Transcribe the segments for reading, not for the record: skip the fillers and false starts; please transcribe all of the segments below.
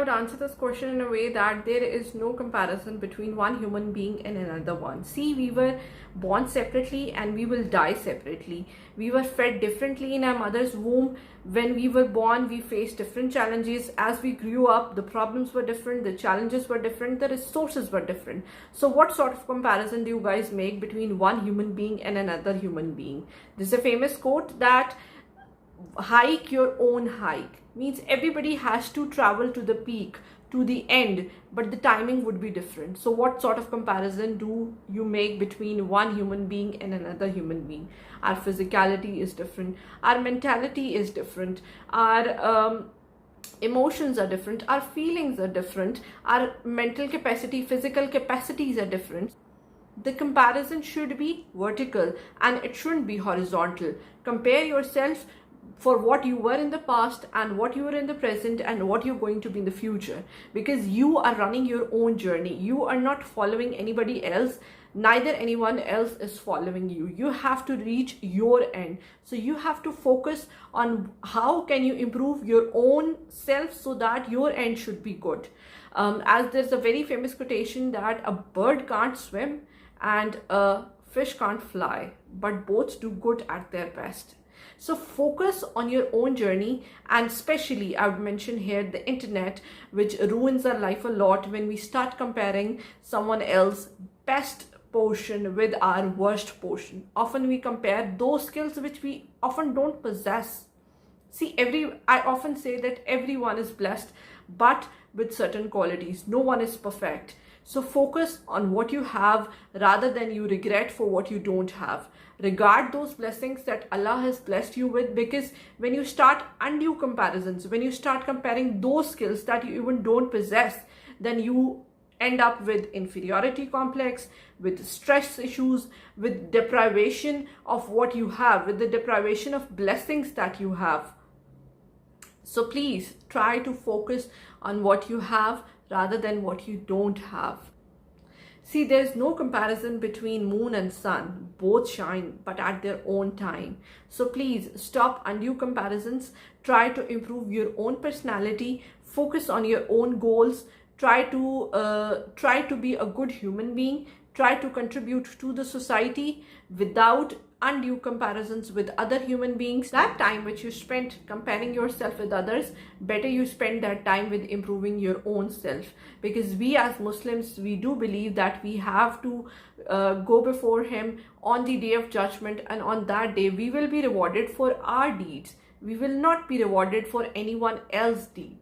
would answer this question in a way that there is no comparison between one human being and another one. See, we were born separately and we will die separately. We were fed differently in our mother's womb. When we were born, we faced different challenges. As we grew up, the problems were different, the challenges were different, the resources were different. So what sort of comparison do you guys make between one human being and another human being? There's a famous quote that hike your own hike means everybody has to travel to the peak, to the end, but the timing would be different. So what sort of comparison do you make between one human being and another human being? Our physicality is different, our mentality is different, our emotions are different, our feelings are different, our mental capacity, physical capacities are different. The comparison should be vertical and it shouldn't be horizontal. Compare yourself for what you were in the past and what you are in the present and what you're going to be in the future, because you are running your own journey. You are not following anybody else, neither anyone else is following you. You have to reach your end. So you have to focus on how can you improve your own self so that your end should be good. As there's a very famous quotation that a bird can't swim and a fish can't fly, but both do good at their best. So focus on your own journey, and especially I would mention here the internet, which ruins our life a lot when we start comparing someone else's best portion with our worst portion. Often we compare those skills which we often don't possess. See, I often say that everyone is blessed, but with certain qualities. No one is perfect. So focus on what you have rather than you regret for what you don't have. Regard those blessings that Allah has blessed you with, because when you start undue comparisons, when you start comparing those skills that you even don't possess, then you end up with inferiority complex, with stress issues, with deprivation of what you have, with the deprivation of blessings that you have. So please try to focus on what you have rather than what you don't have. See, there's no comparison between moon and sun. Both shine, but at their own time. So please stop undue comparisons. Try to improve your own personality. Focus on your own goals. Try to be a good human being. Try to contribute to the society without undue comparisons with other human beings. That time which you spent comparing yourself with others, better you spend that time with improving your own self, because we as Muslims, we do believe that we have to go before Him on the day of judgment, and on that day we will be rewarded for our deeds. We will not be rewarded for anyone else's deed.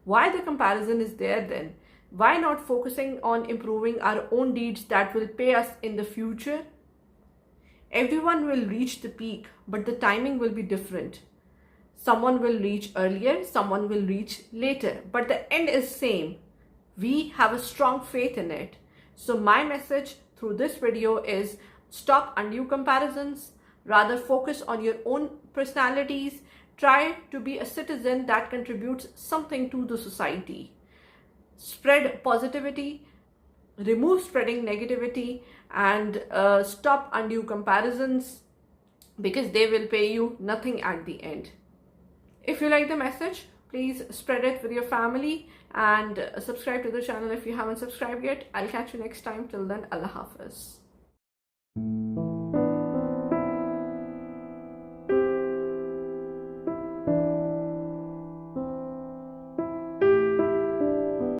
Why the comparison is there then? Why not focusing on improving our own deeds that will pay us in the future? Everyone will reach the peak, but the timing will be different. Someone will reach earlier, someone will reach later, but the end is same. We have a strong faith in it. So my message through this video is stop undue comparisons, rather focus on your own personalities. Try to be a citizen that contributes something to the society. Spread positivity, remove spreading negativity, and stop undue comparisons, because they will pay you nothing at the end. If you like the message, please spread it with your family and subscribe to the channel if you haven't subscribed yet. I'll catch you next time. Till then, Allah Hafiz.